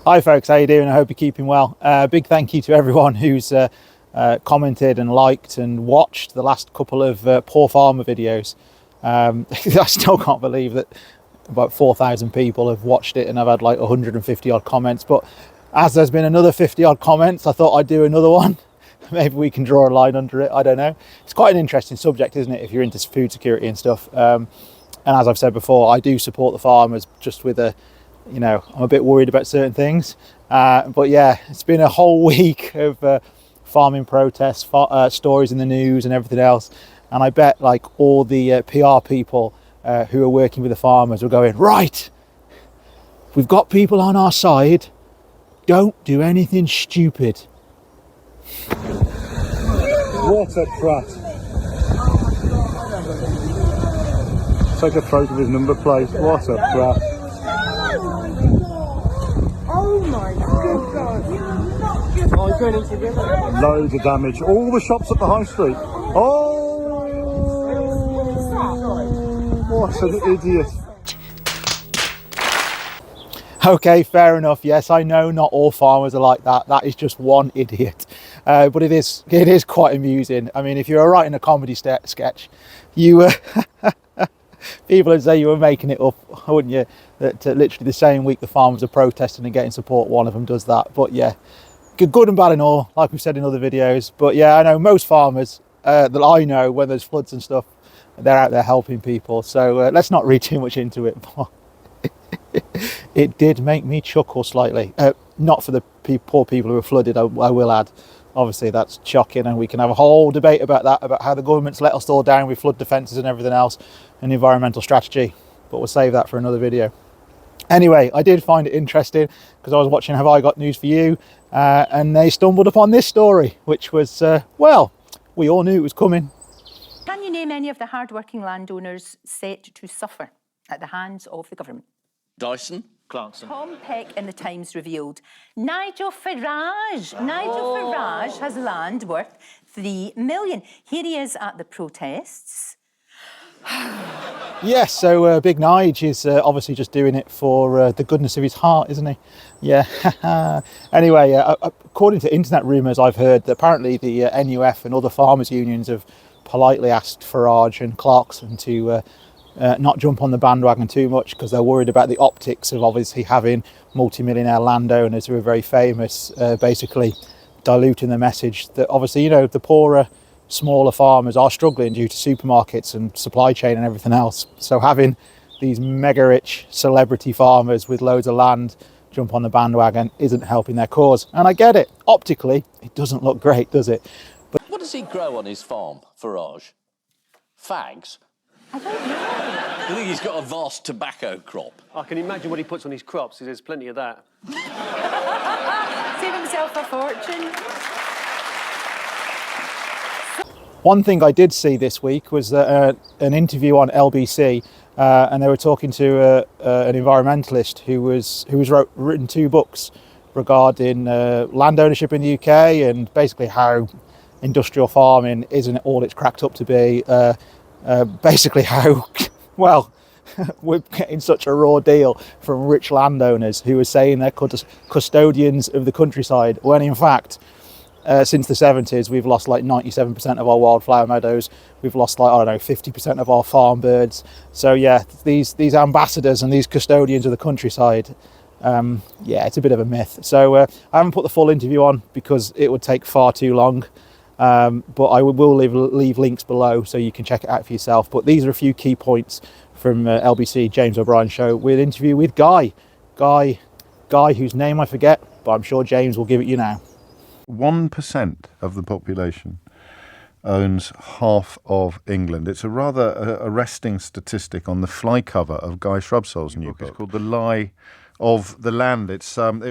Hi folks, how you doing? I hope you're keeping well. Big thank you to everyone who's commented and liked and watched the last couple of Poor Farmer videos. I still can't believe that about 4,000 people have watched it and I've had like 150 odd comments, but as there's been another 50 odd comments, I thought I'd do another one. Maybe we can draw a line under it, I don't know. It's quite an interesting subject, isn't it, if you're into food security and stuff. And as I've said before, I do support the farmers, just with I'm a bit worried about certain things. But yeah, it's been a whole week of farming protests, stories in the news and everything else. And I bet like all the PR people who are working with the farmers were going, right, we've got people on our side, don't do anything stupid. What a prat. Take a photo of his number plate. What a prat. Oh my good God. Oh, you're going into the other. Loads of damage. All the shops at the high street. Oh, what an idiot. Okay, fair enough. Yes, I know not all farmers are like that. That is just one idiot. But it is quite amusing. I mean, if you were writing a comedy sketch, you people would say you were making it up, wouldn't you? That literally the same week the farmers are protesting and getting support, one of them does that. But yeah, good and bad and all, like we've said in other videos. But yeah, I know most farmers that I know, when there's floods and stuff, they're out there helping people. So let's not read too much into it. It did make me chuckle slightly. Not for the poor people who were flooded, I will add. Obviously that's shocking, and we can have a whole debate about that, about how the government's let us all down with flood defences and everything else, and environmental strategy, but we'll save that for another video. Anyway, I did find it interesting because I was watching Have I Got News For You, and they stumbled upon this story, which was, well, we all knew it was coming. Can you name any of the hard-working landowners set to suffer at the hands of the government? Dyson? Clarkson. Tom Peck in the Times revealed Nigel Farage. Nigel Farage has land worth $3 million. Here he is at the protests. Yes, so Big Nige is obviously just doing it for the goodness of his heart, isn't he? Yeah. Anyway, according to internet rumours, I've heard that apparently the NUF and other farmers' unions have politely asked Farage and Clarkson to not jump on the bandwagon too much, because they're worried about the optics of obviously having multi-millionaire landowners who are very famous, basically diluting the message that obviously, the poorer, smaller farmers are struggling due to supermarkets and supply chain and everything else. So having these mega rich celebrity farmers with loads of land jump on the bandwagon isn't helping their cause. And I get it. Optically, it doesn't look great, does it? But what does he grow on his farm, Farage? Fags? I don't know. I think he's got a vast tobacco crop. I can imagine what he puts on his crops, there's plenty of that. Save himself a fortune. one thing I did see this week was an interview on LBC, and they were talking to an environmentalist who written 2 books regarding land ownership in the UK and basically how industrial farming isn't all it's cracked up to be. Basically how, well, we're getting such a raw deal from rich landowners who are saying they're custodians of the countryside, when in fact, since the 70s, we've lost like 97% of our wildflower meadows. We've lost like, I don't know, 50% of our farm birds. So yeah, these ambassadors and these custodians of the countryside, yeah, it's a bit of a myth. So I haven't put the full interview on because it would take far too long. But I will leave links below so you can check it out for yourself. But these are a few key points from LBC James O'Brien show with an interview with Guy whose name I forget, but I'm sure James will give it you now. 1% of the population owns half of England. It's a rather arresting statistic on the fly cover of Guy Shrubsole's new book. It's called The Lie of the Land. It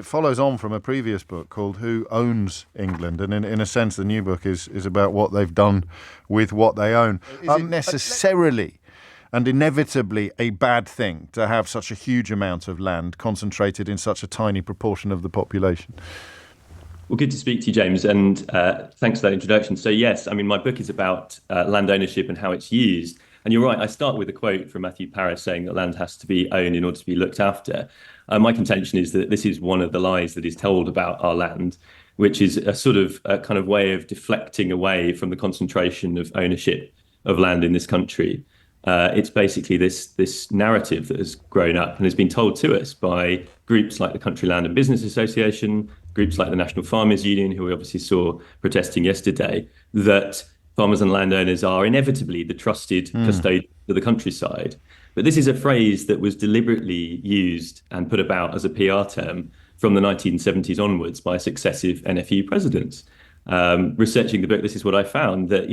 follows on from a previous book called Who Owns England, and in a sense the new book is about what they've done with what they own. Is it necessarily and inevitably a bad thing to have such a huge amount of land concentrated in such a tiny proportion of the population? Well, good to speak to you, James, and thanks for that introduction. So yes, I mean, my book is about land ownership and how it's used. And you're right, I start with a quote from Matthew Parris saying that land has to be owned in order to be looked after. My contention is that this is one of the lies that is told about our land, which is a sort of a kind of way of deflecting away from the concentration of ownership of land in this country. It's basically this narrative that has grown up and has been told to us by groups like the Country Land and Business Association, groups like the National Farmers Union, who we obviously saw protesting yesterday, that farmers and landowners are inevitably the trusted custodians of the countryside. But this is a phrase that was deliberately used and put about as a PR term from the 1970s onwards by successive NFU presidents. Researching the book, this is what I found, that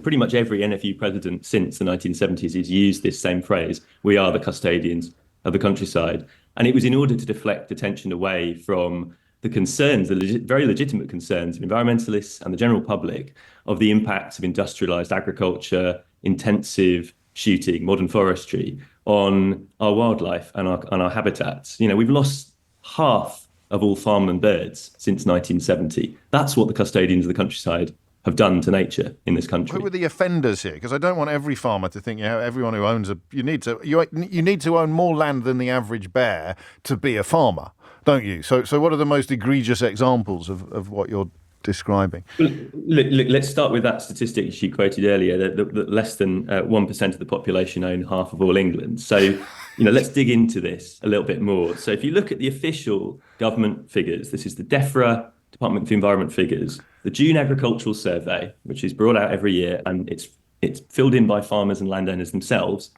pretty much every NFU president since the 1970s has used this same phrase: "We are the custodians of the countryside." And it was in order to deflect attention away from the concerns, very legitimate concerns of environmentalists and the general public of the impacts of industrialized agriculture, intensive shooting, modern forestry on our wildlife and our habitats. We've lost half of all farmland birds since 1970. That's what the custodians of the countryside have done to nature in this country. Who are the offenders here? Because I don't want every farmer to think, everyone who owns you need to own more land than the average bear to be a farmer, don't you? So what are the most egregious examples of what you're describing? Look, let's start with that statistic she quoted earlier, that less than 1% of the population own half of all England. So, let's dig into this a little bit more. So if you look at the official government figures, this is the DEFRA, Department for Environment figures, the June Agricultural Survey, which is brought out every year, and it's filled in by farmers and landowners themselves,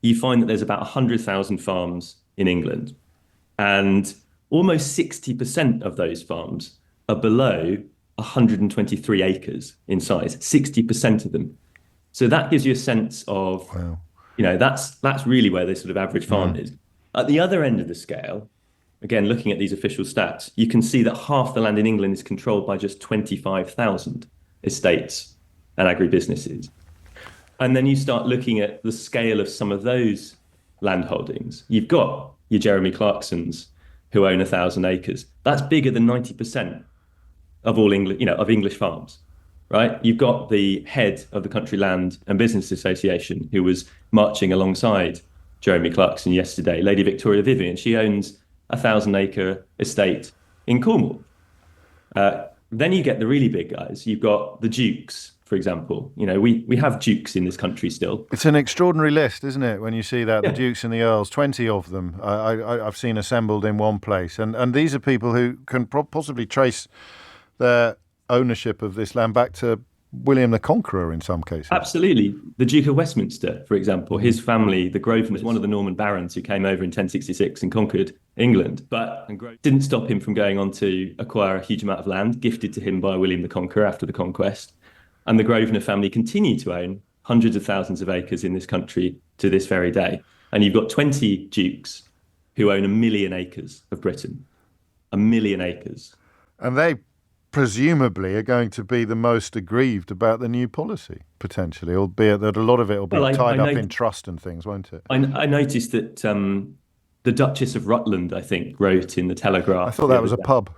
you find that there's about 100,000 farms in England. And almost 60% of those farms are below 123 acres in size, 60% of them. So that gives you a sense of, wow. That's really where this sort of average farm is. At the other end of the scale, again, looking at these official stats, you can see that half the land in England is controlled by just 25,000 estates and agribusinesses. And then you start looking at the scale of some of those land holdings. You've got your Jeremy Clarksons, who own 1,000 acres. That's bigger than 90% of all English farms, right? You've got the head of the Country Land and Business Association, who was marching alongside Jeremy Clarkson yesterday, Lady Victoria Vivian. She owns a 1,000-acre estate in Cornwall. Then you get the really big guys. You've got the dukes, for example. We have dukes in this country still. It's an extraordinary list, isn't it, when you see that, the dukes and the earls, 20 of them I've seen assembled in one place. And these are people who can possibly trace their ownership of this land back to William the Conqueror in some cases. Absolutely. The Duke of Westminster, for example, his family, the Grosvenors, was one of the Norman barons who came over in 1066 and conquered England, but didn't stop him from going on to acquire a huge amount of land gifted to him by William the Conqueror after the conquest. And the Grosvenor family continue to own hundreds of thousands of acres in this country to this very day. And you've got 20 dukes who own 1 million acres of Britain. 1 million acres. And they presumably are going to be the most aggrieved about the new policy, potentially, albeit that a lot of it will be tied up in trust and things, won't it? I noticed that the Duchess of Rutland, I think, wrote in the Telegraph. I thought that was a pub.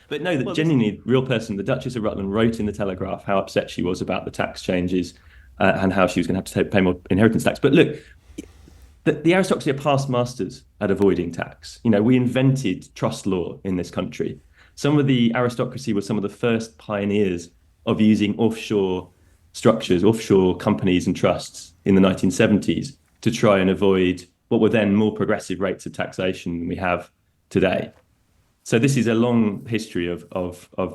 But no, genuinely, real person, the Duchess of Rutland wrote in the Telegraph how upset she was about the tax changes and how she was going to have to pay more inheritance tax. But look, the aristocracy are past masters at avoiding tax. We invented trust law in this country. Some of the aristocracy were some of the first pioneers of using offshore structures, offshore companies and trusts in the 1970s to try and avoid what were then more progressive rates of taxation than we have today. So this is a long history of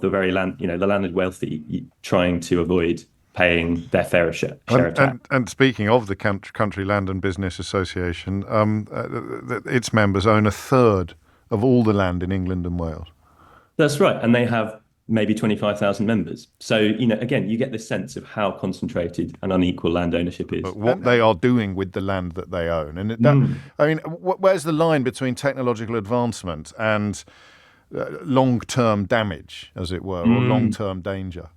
the very the landed wealthy trying to avoid paying their fair share of tax. And speaking of the Country Land and Business Association, its members own a third of all the land in England and Wales. That's right. And they have maybe 25,000 members. So, again, you get this sense of how concentrated and unequal land ownership is. But what they are doing with the land that they own. And where's the line between technological advancement and long-term damage, as it were, or long-term danger?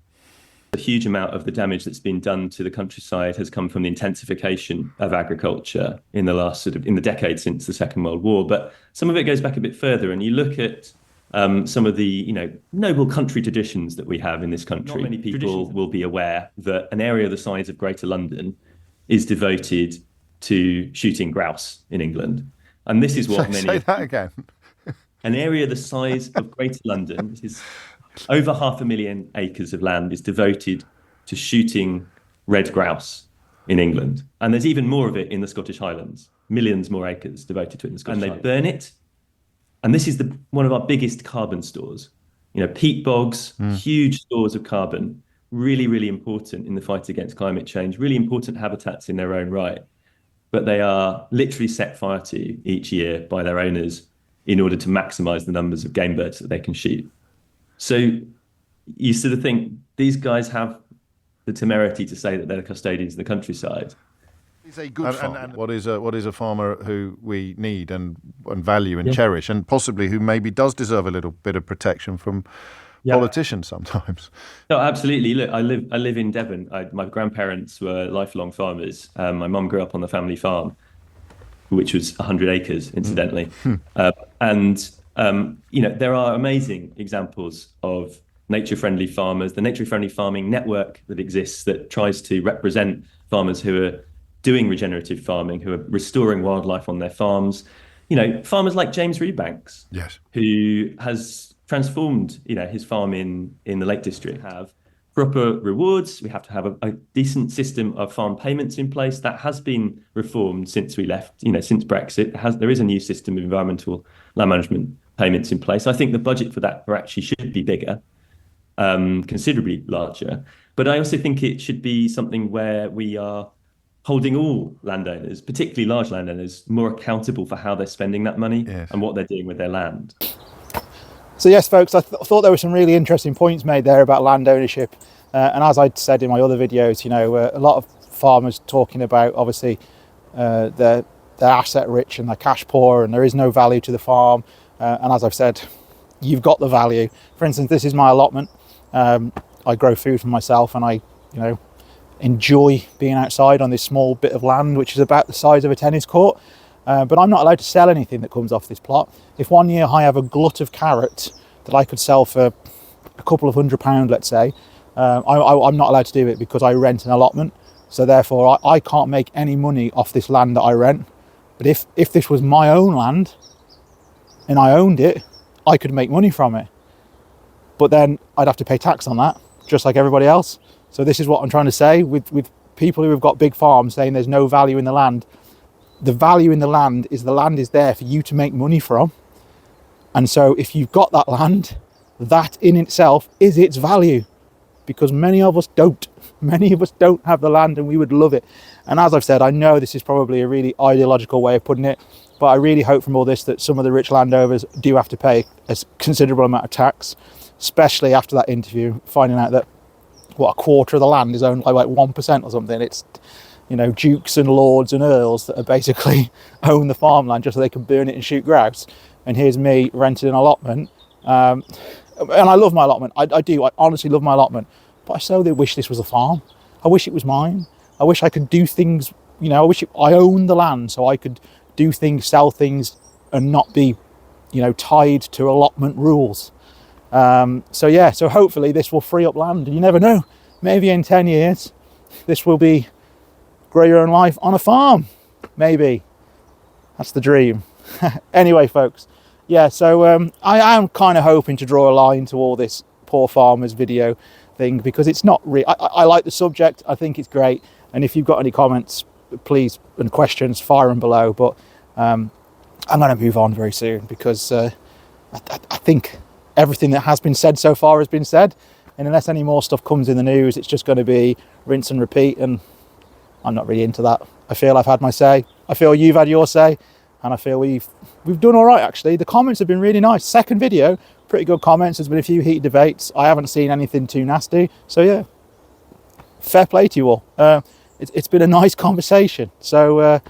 A huge amount of the damage that's been done to the countryside has come from the intensification of agriculture in the last in the decade since the Second World War. But some of it goes back a bit further, and you look at some of the noble country traditions that we have in this country. Not many people will be aware that an area the size of Greater London is devoted to shooting grouse in England. And this is what many... Say that again. An area the size of Greater London, this is over 500,000 acres of land, is devoted to shooting red grouse in England. And there's even more of it in the Scottish Highlands, millions more acres devoted to it in the Scottish Highlands. And they burn it. And this is one of our biggest carbon stores. You know, peat bogs, huge stores of carbon, really, really important in the fight against climate change, really important habitats in their own right. But they are literally set fire to each year by their owners in order to maximize the numbers of game birds that they can shoot. So you sort of think these guys have the temerity to say that they're the custodians of the countryside. He's a good farmer. And what is a farmer who we need and value and cherish, and possibly who maybe does deserve a little bit of protection from politicians sometimes. No, absolutely. Look, I live in Devon. My grandparents were lifelong farmers. My mum grew up on the family farm, which was 100 acres, incidentally. You know, there are amazing examples of nature-friendly farmers, the nature-friendly farming network that exists that tries to represent farmers who are doing regenerative farming, who are restoring wildlife on their farms. You know, farmers like James Reedbanks, who has transformed, you know, his farm in the Lake District. Have proper rewards. We have to have a decent system of farm payments in place. That has been reformed since we left, you know, since Brexit. There is a new system of environmental land management payments in place. I think the budget for that actually should be bigger, considerably larger. But I also think it should be something where we are holding all landowners, particularly large landowners, more accountable for how they're spending that money and what they're doing with their land. So yes, folks, I thought there were some really interesting points made there about land ownership. And as I said in my other videos, you know, a lot of farmers talking about, obviously, they're asset rich and they're cash poor and there is no value to the farm. And as I've said, you've got the value. For instance, this is my allotment. I grow food for myself and I, you know, enjoy being outside on this small bit of land, which is about the size of a tennis court. But I'm not allowed to sell anything that comes off this plot. If one year I have a glut of carrots that I could sell for a couple of £100, let's say, I'm not allowed to do it because I rent an allotment. So therefore I can't make any money off this land that I rent. But if this was my own land and I owned it, I could make money from it. But then I'd have to pay tax on that, just like everybody else. So this is what I'm trying to say with people who have got big farms saying there's no value in the land. The value in the land is there for you to make money from. And so if you've got that land, that in itself is its value, because many of us don't. Many of us don't have the land and we would love it. And as I've said, I know this is probably a really ideological way of putting it, but I really hope from all this that some of the rich landowners do have to pay a considerable amount of tax, especially after that interview, finding out that, a quarter of the land is owned by like 1% or something. It's, you know, dukes and lords and earls that are basically own the farmland just so they can burn it and shoot grouse. And here's me renting an allotment. And I love my allotment. I do. I honestly love my allotment. But I so wish this was a farm. I wish it was mine. I wish I could do things, you know, I owned the land so I could do things, sell things and not be, you know, tied to allotment rules. So hopefully this will free up land. And you never know, maybe in 10 years, this will be grow your own life on a farm. Maybe. That's the dream. Anyway, folks. Yeah, so I am kind of hoping to draw a line to all this poor farmers video thing, because it's not really, I like the subject. I think it's great. And if you've got any comments, please, and questions, fire them below. But I'm going to move on very soon, because I think everything that has been said so far has been said. And unless any more stuff comes in the news, it's just going to be rinse and repeat. And I'm not really into that. I feel I've had my say. I feel you've had your say. And I feel we've done all right, actually. The comments have been really nice. Second video, pretty good comments. There's been a few heated debates. I haven't seen anything too nasty. So yeah, fair play to you all. It's been a nice conversation. So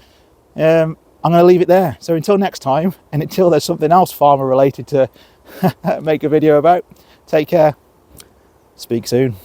I'm going to leave it there. So until next time, and until there's something else farmer related to make a video about, take care. Speak soon.